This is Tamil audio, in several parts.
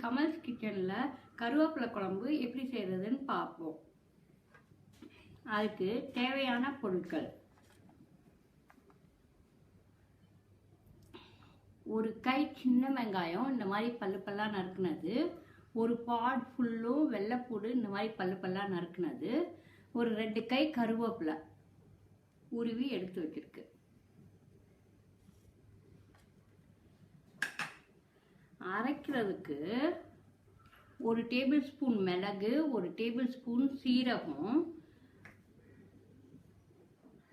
கமல்ஸ் கிச்சனில் கருவேப்பிலை குழம்பு எப்படி செய்கிறதுன்னு பார்ப்போம். அதுக்கு தேவையான பொருட்கள்: ஒரு கை சின்ன வெங்காயம் இந்த மாதிரி பல்லு பல்லாக நறுக்குனது, ஒரு பாட் ஃபுல்லும் வெள்ளைப்பூடு இந்த மாதிரி பல்லு பல்லாக நறுக்குனது, ஒரு 2 கை கருவேப்பிலை உருவி எடுத்து வச்சிருக்கு. அரைக்கிறதுக்கு 1 டேபிள் ஸ்பூன் மிளகு, 1 டேபிள் ஸ்பூன் சீரகம்,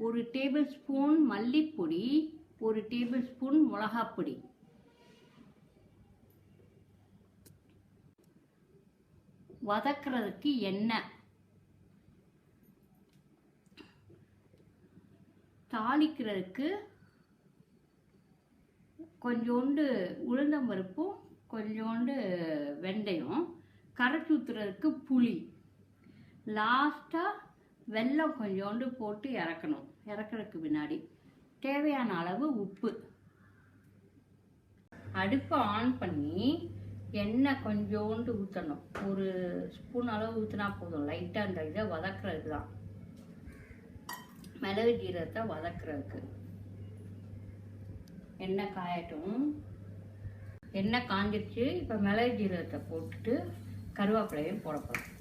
1 டேபிள் ஸ்பூன் மல்லிப்பொடி, 1 டேபிள் ஸ்பூன் மிளகாப்பொடி. வதக்கிறதுக்கு எண்ணெய், தாளிக்கிறதுக்கு கொஞ்சோண்டு உளுந்தம்பருப்பும் கொஞ்சோண்டு வெந்தயம், கரைச்சி ஊற்றுறதுக்கு புளி, லாஸ்ட்டாக வெல்லம் கொஞ்சோண்டு போட்டு இறக்கணும். இறக்கிறதுக்கு பின்னாடி தேவையான அளவு உப்பு. அடுப்பை ஆன் பண்ணி எண்ணெய் கொஞ்சோண்டு ஊற்றணும். 1 ஸ்பூன் அளவு ஊற்றினா போதும். லைட்டாக அந்த இதை வதக்கிறதுக்கு தான், மிளகு ஜீரகத்தை வதக்கிறதுக்கு. எண்ணெய் காயட்டும். எண்ணெய் காஞ்சிருச்சு. இப்போ மிளகு ஜீரகத்தை போட்டுட்டு கருவேப்பிலையும் போட போகிறோம்.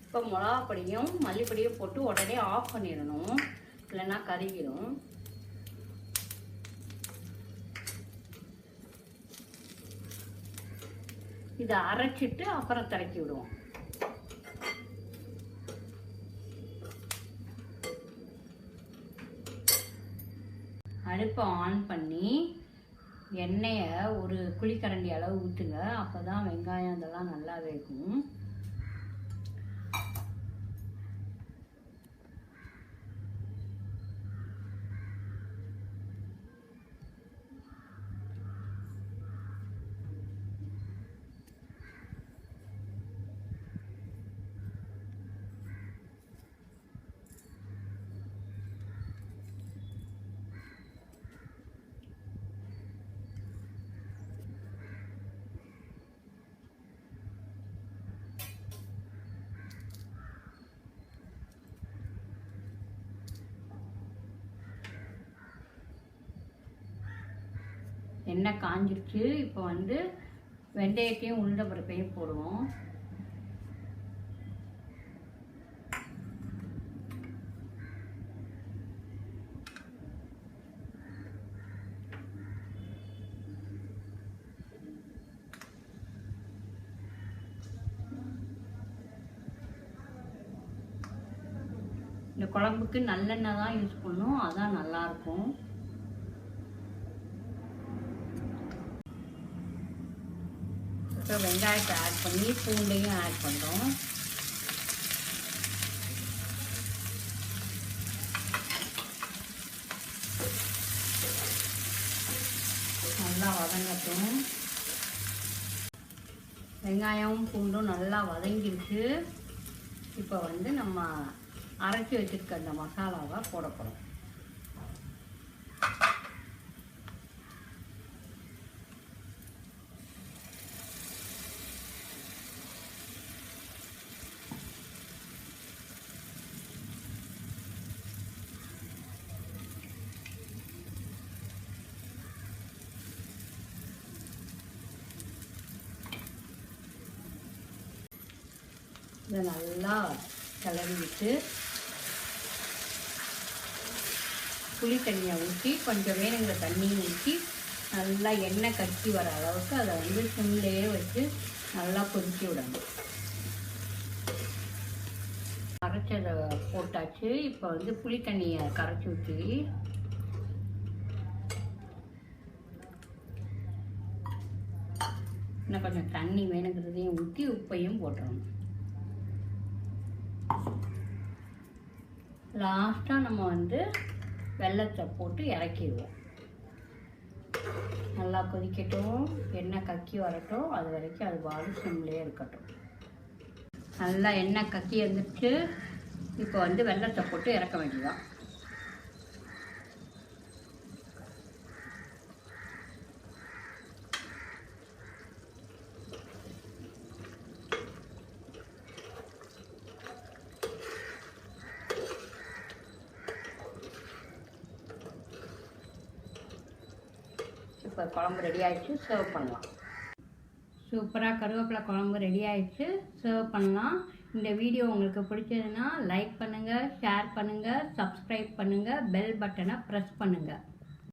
இப்போ மிளகாப்பொடியும் மல்லிப்பொடியும் போட்டு உடனே ஆஃப் பண்ணிடணும், இல்லைன்னா கருகிடும். இதை அரைச்சிட்டு அப்புறம் திறக்கி விடுவோம். அடுப்பை ஆன் பண்ணி எண்ணெயை 1 குழிக்கரண்டி அளவு ஊற்றுங்க. அப்போ தான் வெங்காயம் இதெல்லாம் நல்லா வேகும். எண்ணெய் காஞ்சிருச்சு. இப்போ வெந்தயத்தையும் உளுந்தம்பருப்பையும் போடுவோம். இந்த குழம்புக்கு நல்லெண்ணெய் தான் யூஸ் பண்ணணும், அதான் நல்லாயிருக்கும். இப்போ வெங்காயத்தை ஆட் பண்ணி பூண்டையும் ஆட் பண்ணுறோம். நல்லா வதங்கட்டும். வெங்காயமும் பூண்டும் நல்லா வதங்கிடுச்சு. இப்போ நம்ம அரைச்சி வச்சுருக்க அந்த மசாலாவை போட போகிறோம். இதை நல்லா கிளறி விட்டு புளி தண்ணியை ஊற்றி கொஞ்சம் வேணுங்கிற தண்ணியை ஊற்றி நல்லா எண்ணெய் கட்டி வர அளவுக்கு அதை சிம்லேயே வச்சு நல்லா கொதிக்க விடணும். அரைச்சதை போட்டாச்சு. இப்போ புளி தண்ணியை கரைச்சி ஊற்றி இன்னும் கொஞ்சம் தண்ணி வேணுங்கிறதையும் ஊற்றி உப்பையும் போட்டுறணும். லாஸ்ட்டாக நம்ம வந்து வெல்லத்தை போட்டு இறக்கிடுவோம். நல்லா கொதிக்கட்டும், எண்ணெய் கக்கி வரட்டும், அது வரைக்கும் அது பாடு சிம்லேயே இருக்கட்டும். நல்லா எண்ணெய் கக்கி வந்துட்டு இப்போ வந்து வெல்லத்தை போட்டு இறக்க வேண்டியதான். இப்போ குழம்பு ரெடி ஆகிடுச்சு, சர்வ் பண்ணலாம். சூப்பராக கருவேப்பிலை குழம்பு ரெடி ஆகிடுச்சு, சர்வ் பண்ணலாம். இந்த வீடியோ உங்களுக்கு பிடிச்சதுன்னா லைக் பண்ணுங்கள், ஷேர் பண்ணுங்கள், சப்ஸ்கிரைப் பண்ணுங்கள், பெல் பட்டனை ப்ரெஸ் பண்ணுங்கள்.